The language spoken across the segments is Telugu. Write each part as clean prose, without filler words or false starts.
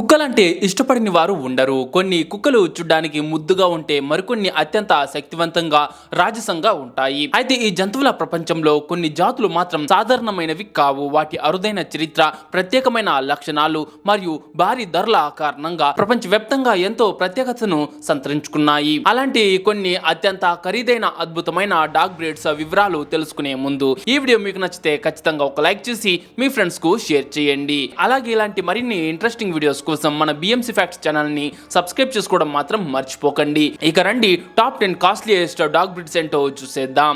కుక్కలంటే ఇష్టపడని వారు ఉండరు. కొన్ని కుక్కలు చూడ్డానికి ముద్దుగా ఉంటే మరికొన్ని అత్యంత శక్తివంతంగా రాజసంగా ఉంటాయి. అయితే ఈ జంతువుల ప్రపంచంలో కొన్ని జాతులు మాత్రం సాధారణమైనవి కావు. వాటి అరుదైన చరిత్ర, ప్రత్యేకమైన లక్షణాలు మరియు భారీ ధరల కారణంగా ప్రపంచవ్యాప్తంగా ఎంతో ప్రత్యేకతను సంతరించుకున్నాయి. అలాంటి కొన్ని అత్యంత ఖరీదైన అద్భుతమైన డాగ్ బ్రీడ్స్ వివరాలు తెలుసుకునే ముందు ఈ వీడియో మీకు నచ్చితే ఖచ్చితంగా ఒక లైక్ చేసి మీ ఫ్రెండ్స్ కు షేర్ చేయండి. అలాగే ఇలాంటి మరిన్ని ఇంట్రెస్టింగ్ వీడియోస్ కోసం మన BMC ఫ్యాక్ట్స్ ఛానల్ ని సబ్స్క్రైబ్ చేసుకోవడం మాత్రం మర్చిపోకండి. ఇక రండి టాప్ 10 కాస్ట్లీయెస్ట్ డాగ్ బ్రీడ్స్ ఏంటో చూసేద్దాం.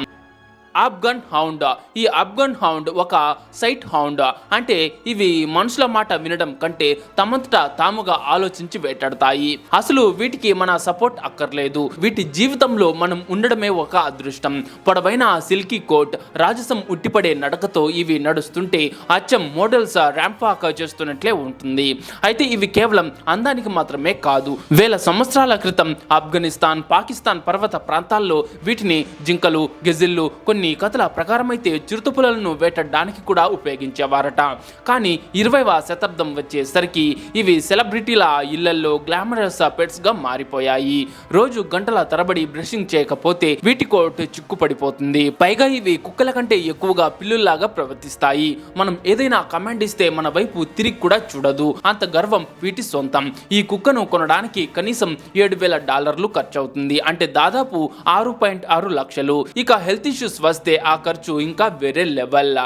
ఆఫ్ఘన్ హౌండ్. ఈ ఆఫ్ఘన్ హౌండ్ ఒక సైట్ హౌండ్. అంటే ఇవి మనుషుల మాట వినడం కంటే తమంతట తాముగా ఆలోచించి వేటాడతాయి. అసలు వీటికి మన సపోర్ట్ అక్కర్లేదు. వీటి జీవితంలో మనం ఉండడమే ఒక అదృష్టం. పొడవైన సిల్కీ కోట్, రాజసం ఉట్టిపడే నడకతో ఇవి నడుస్తుంటే అచ్చం మోడల్స్ ర్యాంప్ వాక్ చేస్తున్నట్లే ఉంటుంది. అయితే ఇవి కేవలం అందానికి మాత్రమే కాదు. వేల సంవత్సరాల క్రితం ఆఫ్ఘనిస్తాన్, పాకిస్తాన్ పర్వత ప్రాంతాల్లో వీటిని జింకలు, గెజిల్లు, కొన్ని కథల ప్రకారమైతే చిరుతపులను వేటాడడానికి కూడా ఉపయోగించేవారట. కానీ 20వ శతాబ్దం వచ్చేసరికి ఇవి సెలబ్రిటీల ఇళ్లలో గ్లామరస్ పెట్స్ గా మారిపోయాయి. రోజు గంటల తరబడి బ్రషింగ్ చేయకపోతే వీటి కోట్ చిక్కుపడిపోతుంది. పైగా ఇవి కుక్కల కంటే ఎక్కువగా పిల్లుల్లాగా ప్రవర్తిస్తాయి. మనం ఏదైనా కమాండ్ ఇస్తే మన వైపు తిరిగి కూడా చూడదు. అంత గర్వం వీటి సొంతం. ఈ కుక్కను కొనడానికి కనీసం $7,000 ఖర్చు అవుతుంది. అంటే దాదాపు 6.6 లక్షలు. ఇక హెల్త్ ఇష్యూస్ వస్తే ఆ ఖర్చు ఇంకా వేరే లెవెల్.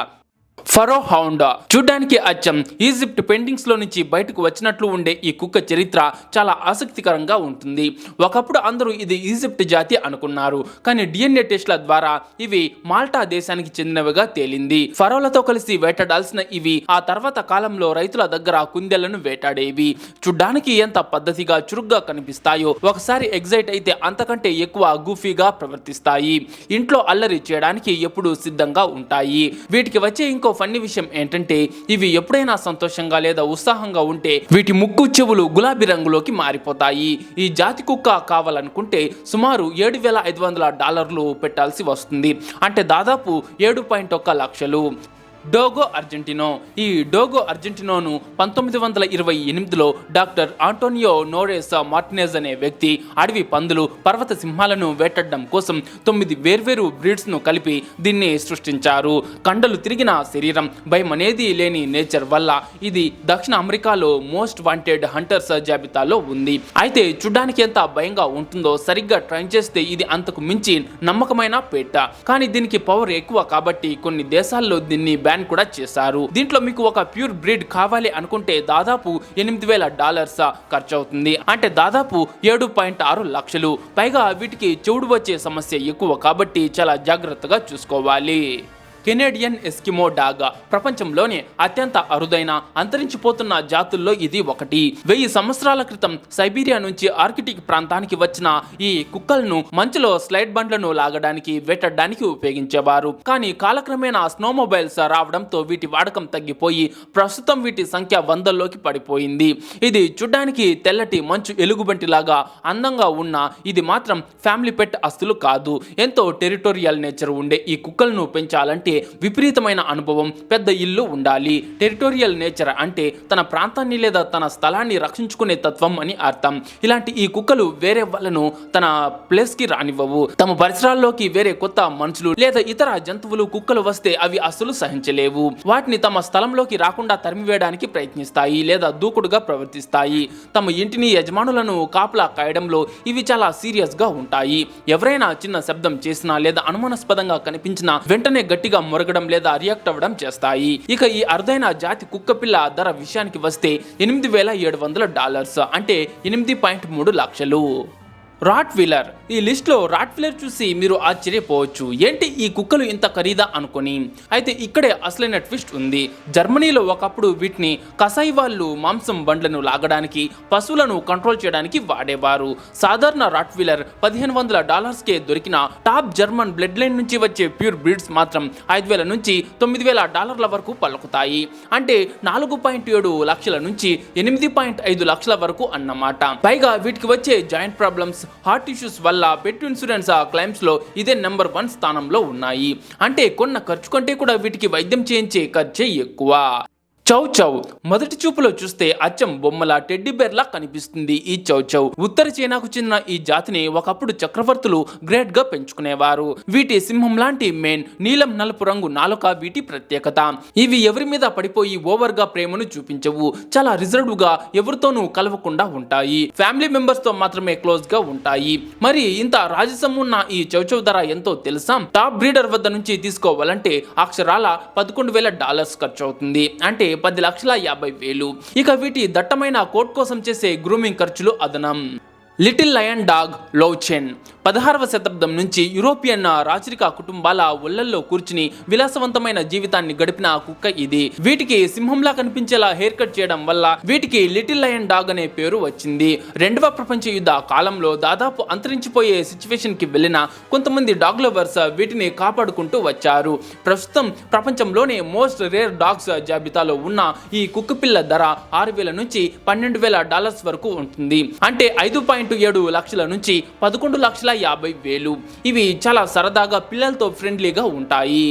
ఫరో హౌండ్. చూడ్డానికి అచ్చం ఈజిప్ట్ పెయింటింగ్స్ లో నుంచి బయటకు వచ్చినట్లు ఉండే ఈ కుక్క చరిత్ర చాలా ఆసక్తికరంగా ఉంటుంది. ఒకప్పుడు అందరూ ఇది ఈజిప్ట్ జాతి అనుకున్నారు. కానీ DNA టెస్ట్ల ద్వారా ఇవి మాల్టా దేశానికి చెందినవిగా తేలింది. ఫరోలతో కలిసి వేటాడాల్సిన ఇవి ఆ తర్వాత కాలంలో రైతుల దగ్గర కుందేళ్లను వేటాడేవి. చూడ్డానికి ఎంత పద్ధతిగా చురుగ్గా కనిపిస్తాయో ఒకసారి ఎగ్జైట్ అయితే అంతకంటే ఎక్కువ గూఫీగా ప్రవర్తిస్తాయి. ఇంట్లో అల్లరి చేయడానికి ఎప్పుడూ సిద్ధంగా ఉంటాయి. వీటికి వచ్చే ఇంకో ఫన్నీ విషయం ఏంటంటే ఇవి ఎప్పుడైనా సంతోషంగా లేదా ఉత్సాహంగా ఉంటే వీటి ముక్కు, చెవులు గులాబీ రంగులోకి మారిపోతాయి. ఈ జాతి కుక్క కావాలనుకుంటే సుమారు $7,500 పెట్టాల్సి వస్తుంది. అంటే దాదాపు 7.1 లక్షలు. డోగో అర్జెంటినో. ఈ డోగో అర్జెంటినోను 1928లో డాక్టర్ ఆంటోనియో నోరెస్ మార్టినెజ్ అనే వ్యక్తి అడవి పందులు, పర్వత సింహాలను వేటాడడం కోసం 9 వేర్వేరు బ్రీడ్స్ ను కలిపి దీన్ని సృష్టించారు. కండలు తిరిగిన శరీరం, భయం అనేది లేని నేచర్ వల్ల ఇది దక్షిణ అమెరికాలో మోస్ట్ వాంటెడ్ హంటర్స్ జాబితాలో ఉంది. అయితే చూడ్డానికి ఎంత భయంగా ఉంటుందో సరిగ్గా ట్రైన్ చేస్తే ఇది అంతకు మించి నమ్మకమైన పేట. కానీ దీనికి పవర్ ఎక్కువ కాబట్టి కొన్ని దేశాల్లో దీన్ని కూడా చేశారు. దీంట్లో మీకు ఒక ప్యూర్ బ్రీడ్ కావాలి అనుకుంటే దాదాపు $8,000 ఖర్చు అవుతుంది. అంటే దాదాపు 7.6 లక్షలు. పైగా వీటికి చెవుడు వచ్చే సమస్య ఎక్కువ కాబట్టి చాలా జాగ్రత్తగా చూసుకోవాలి. Canadian Eskimo dog. ప్రపంచంలోనే అత్యంత అరుదైన, అంతరించిపోతున్న జాతుల్లో ఇది ఒకటి. 1000 సంవత్సరాల క్రితం సైబీరియా నుంచి ఆర్కిటిక్ ప్రాంతానికి వచ్చిన ఈ కుక్కలను మంచులో స్లైడ్ బండ్లను లాగడానికి, వేటాడడానికి ఉపయోగించేవారు. కానీ కాలక్రమేణా స్నోమొబైల్స్ రావడంతో వీటి వాడకం తగ్గిపోయి ప్రస్తుతం వీటి సంఖ్య 100లోకి పడిపోయింది. ఇది చూడ్డానికి తెల్లటి మంచు ఎలుగుబంటి లాగా అందంగా ఉన్న ఇది మాత్రం ఫ్యామిలీ పెట్ అస్సలు కాదు. ఎంతో టెరిటోరియల్ నేచర్ ఉండే ఈ కుక్కలను పెంచాలంటే విపరీతమైన అనుభవం, పెద్ద ఇల్లు ఉండాలి. టెరిటోరియల్ నేచర్ అంటే తన ప్రాంతాన్ని లేదా తన స్థలాన్ని రక్షించుకునే తత్వం అని అర్థం. ఇలాంటి ఈ కుక్కలు వేరే వాళ్ళను తన ప్లేస్ కి రానివ్వవు. తమ పరిసరాల్లోకి వేరే కొత్త మనుషులు లేదా ఇతర జంతువులు, కుక్కలు వస్తే అవి అస్సలు సహించలేవు. వాటిని తమ స్థలంలోకి రాకుండా తరిమివేయడానికి ప్రయత్నిస్తాయి లేదా దూకుడుగా ప్రవర్తిస్తాయి. తమ ఇంటిని, యజమానులను కాపలా కాయడంలో ఇవి చాలా సీరియస్ గా ఉంటాయి. ఎవరైనా చిన్న శబ్దం చేసినా లేదా అనుమానాస్పదంగా కనిపించినా వెంటనే గట్టిగా మొరగడం లేదా రియాక్ట్ అవ్వడం చేస్తాయి. ఇక ఈ అరుదైన జాతి కుక్కపిల్ల ధర విషయానికి వస్తే $8,700 అంటే 8.3 లక్షలు. Rottweiler. ఈ లిస్ట్ లో రాట్ వీలర్ చూసి మీరు ఆశ్చర్యపోవచ్చు, ఏంటి ఈ కుక్కలు ఇంత ఖరీదా అనుకుని. అయితే ఇక్కడే అసలైన ట్విస్ట్ ఉంది. జర్మనీలో ఒకప్పుడు వీటిని కసాయి వాళ్ళు మాంసం బండ్లను లాగడానికి, పశువులను కంట్రోల్ చేయడానికి వాడేవారు. సాధారణ రాట్ వీలర్ $1,500కే దొరికిన టాప్ జర్మన్ బ్లడ్ లైన్ నుంచి వచ్చే ప్యూర్ బ్రీడ్స్ మాత్రం $5,000 నుంచి $9,000 వరకు పలుకుతాయి. అంటే 4.7 లక్షల నుంచి 8.5 లక్షల వరకు అన్నమాట. పైగా వీటికి వచ్చే జాయింట్ ప్రాబ్లమ్స్, హార్ట్ ఇష్యూస్ వల్ల పెట్ ఇన్సూరెన్స్ క్లైమ్స్ లో ఇదే నెంబర్ 1 స్థానంలో ఉన్నాయి. అంటే కొన్న ఖర్చు కంటే కూడా వీటికి వైద్యం చేయించే ఖర్చే ఎక్కువ. చౌ చౌ మొదటి చూపులో చూస్తే అచ్చం బొమ్మల టెడ్డీ బేర్లా కనిపిస్తుంది ఈ చౌ చౌ. ఉత్తర చైనాకు చెందిన ఈ జాతిని ఒకప్పుడు చక్రవర్తులు గ్రేట్ గా పెంచుకునేవారు. వీటి సింహం లాంటి మెయిన్ నీలం నలుపు రంగు నాలుక వీటి ప్రత్యేకత. ఇవి ఎవరి మీద పడిపోయి ఓవర్ గా ప్రేమను చూపించవు. చాలా రిజర్వ్ గా ఎవరితోనూ కలవకుండా ఉంటాయి. ఫ్యామిలీ మెంబర్స్ తో మాత్రమే క్లోజ్ గా ఉంటాయి. మరి ఇంత రాజసం ఉన్న ఈ చౌ చౌ ధర ఎంతో తెలుసా? టాప్ బ్రీడర్ వద్ద నుంచి తీసుకోవాలంటే అక్షరాల $11,000 ఖర్చు అవుతుంది. అంటే 10,50,000. ఇక వీటి దట్టమైన కోట్ కోసం చేసే గ్రూమింగ్ ఖర్చులు అదనం. లిటిల్ లయన్ డాగ్ లౌచెన్ 16వ శతాబ్దం నుంచి యూరోపియన్ రాచరిక కుటుంబాల ఒళ్లల్లో కూర్చుని విలాసవంతమైన జీవితాన్ని గడిపిన కుక్క ఇది. వీటికి సింహంలా కనిపించేలా హెయిర్ కట్ చేయడం వల్ల వీటికి లిటిల్ లయన్ డాగ్ అనే పేరు వచ్చింది. 2వ ప్రపంచ యుద్ధ కాలంలో దాదాపు అంతరించిపోయే సిచ్యువేషన్ కి వెళ్లిన కొంతమంది డాగ్ లవర్స్ వీటిని కాపాడుకుంటూ వచ్చారు. ప్రస్తుతం ప్రపంచంలోనే మోస్ట్ రేర్ డాగ్స్ జాబితాలో ఉన్న ఈ కుక్క పిల్ల ధర $6,000 నుంచి $12,000 వరకు ఉంటుంది. అంటే 5.7 లక్షల నుంచి 11,50,000. ఇవి చాలా సరదాగా పిల్లలతో ఫ్రెండ్లీగా ఉంటాయి.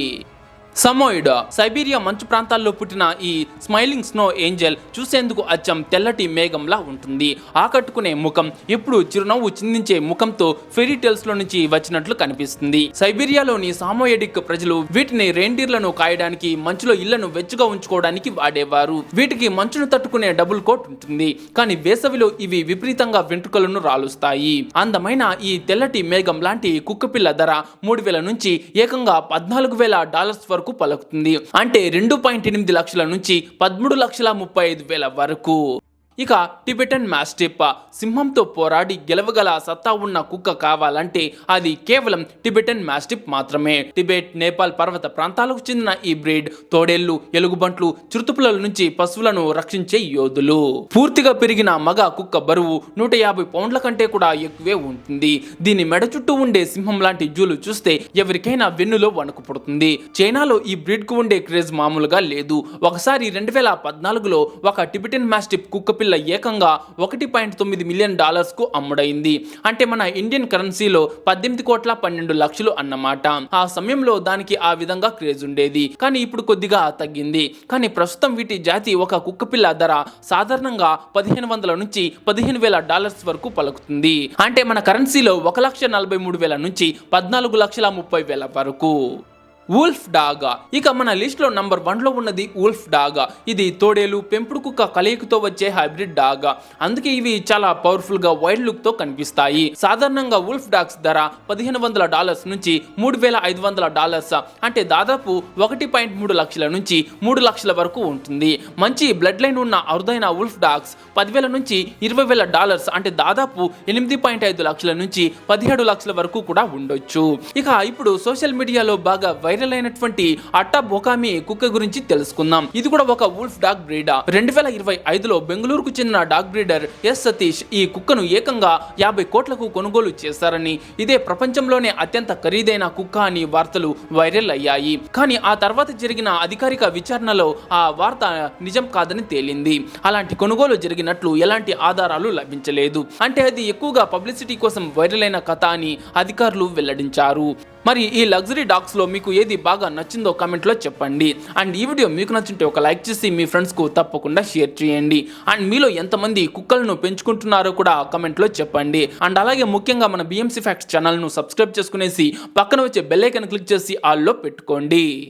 సమోయిడ్ సైబీరియా మంచు ప్రాంతాల్లో పుట్టిన ఈ స్మైలింగ్ స్నో ఏంజల్ చూసేందుకు అచ్చం తెల్లటి మేఘంలా ఉంటుంది. ఆకట్టుకునే ముఖం, ఎప్పుడు చిరునవ్వు చిందించే ముఖంతో ఫెరీ టేల్స్ లో నుంచి వచ్చినట్లు కనిపిస్తుంది. సైబీరియాలోని సామోయెడిక్ ప్రజలు వీటిని రెయిన్డీర్లను కాయడానికి, మంచులో ఇళ్లను వెచ్చగా ఉంచుకోవడానికి వాడేవారు. వీటికి మంచును తట్టుకునే డబుల్ కోట్ ఉంటుంది. కానీ వేసవిలో ఇవి విపరీతంగా వెంట్రుకలను రాలుస్తాయి. అందమైన ఈ తెల్లటి మేఘం లాంటి కుక్కపిల్ల ధర $3,000 నుంచి ఏకంగా $14,000 వరకు పలుకుతుంది. అంటే 2.8 లక్షల నుంచి 13,35,000 వరకు. ఇక టిబెటన్ మాస్టిఫ్ సింహంతో పోరాడి గెలవగల సత్తా ఉన్న కుక్క కావాలంటే అది కేవలం టిబెటన్ మాస్టిఫ్ మాత్రమే. టిబెట్, నేపాల్ పర్వత ప్రాంతాలకు చెందిన ఈ బ్రీడ్ తోడేళ్లు, ఎలుగుబంట్లు, చిరుతపులల నుంచి పశువులను రక్షించే యోధులు. పూర్తిగా పెరిగిన మగ కుక్క బరువు 150 పౌండ్ల కంటే కూడా ఎక్కువే ఉంటుంది. దీని మెడ చుట్టూ ఉండే సింహం లాంటి జూలు చూస్తే ఎవరికైనా వెన్నులో వణుకు పుడుతుంది. చైనాలో ఈ బ్రీడ్ కు ఉండే క్రేజ్ మామూలుగా లేదు. ఒకసారి 2014లో ఒక టిబెటన్ మాస్టిఫ్ కుక్క పిల్ల ఏకంగా $1.9 మిలియన్ కు అమ్ముడైంది. అంటే మన ఇండియన్ కరెన్సీలో 18,12,00,000 అన్నమాట. ఆ సమయంలో దానికి ఆ విధంగా క్రేజ్ ఉండేది. కానీ ఇప్పుడు కొద్దిగా తగ్గింది. కానీ ప్రస్తుతం వీటి జాతి ఒక కుక్క పిల్ల ధర సాధారణంగా $1,500 నుంచి $15,000 వరకు పలుకుతుంది. అంటే మన కరెన్సీలో 1,43,000 నుంచి 14,30,000 వరకు. వుల్ఫ్ డాగ్ ఇక మన లిస్ట్ లో నంబర్ 1లో ఉన్నది వుల్ఫ్ డాగ్. ఇది తోడేలు, పెంపుడు కుక్క కలయికతో వచ్చే హైబ్రిడ్ డాగ్. అందుకే ఇవి చాలా పవర్ఫుల్ గా వైల్డ్ లుక్ తో కనిపిస్తాయి. సాధారణంగా వుల్ఫ్ డాగ్స్ ధర $1,500 నుంచి $3,500, అంటే దాదాపు 1.3 లక్షల నుంచి 3 లక్షల వరకు ఉంటుంది. మంచి బ్లడ్ లైన్ ఉన్న అరుదైన వుల్ఫ్ డాగ్స్ $10,000 నుంచి $20,000, అంటే దాదాపు 8.5 లక్షల నుంచి 17 లక్షల వరకు కూడా ఉండొచ్చు. ఇక ఇప్పుడు సోషల్ మీడియాలో బాగా వైరల్ అయినటువంటి అట్టా బొకామి కుక్క గురించి తెలుసుకుందాం. ఇది కూడా ఒక వుల్ఫ్ డాగ్ బ్రీడ్. 2025లో బెంగళూరుకు చెందిన డాగ్ బ్రీడర్ ఎస్ సతీష్ ఈ కుక్కను ఏకంగా 50 కోట్లకు కొనుగోలు చేశారని, ఇదే ప్రపంచంలోనే అత్యంత ఖరీదైన కుక్క అని వార్తలు వైరల్ అయ్యాయి. కానీ ఆ తర్వాత జరిగిన అధికారిక విచారణలో ఆ వార్త నిజం కాదని తేలింది. అలాంటి కొనుగోలు జరిగినట్లు ఎలాంటి ఆధారాలు లభించలేదు. అంటే అది ఎక్కువగా పబ్లిసిటీ కోసం వైరల్ అయిన కథ అని అధికారులు వెల్లడించారు. మరి ఈ లగ్జరీ డాగ్స్ లో మీకు ఏది బాగా నచ్చిందో కామెంట్ లో చెప్పండి. అండ్ ఈ వీడియో మీకు నచ్చింటే ఒక లైక్ చేసి మీ ఫ్రెండ్స్ కు తప్పకుండా షేర్ చేయండి. అండ్ మీలో ఎంతమంది కుక్కలను పెంచుకుంటున్నారో కూడా కామెంట్ లో చెప్పండి. అండ్ అలాగే ముఖ్యంగా మన BMC Facts ఛానల్ ను సబ్స్క్రైబ్ చేసుకునేసి పక్కన వచ్చే బెల్ ఐకాన్ క్లిక్ చేసి ఆల్ లో పెట్టుకోండి.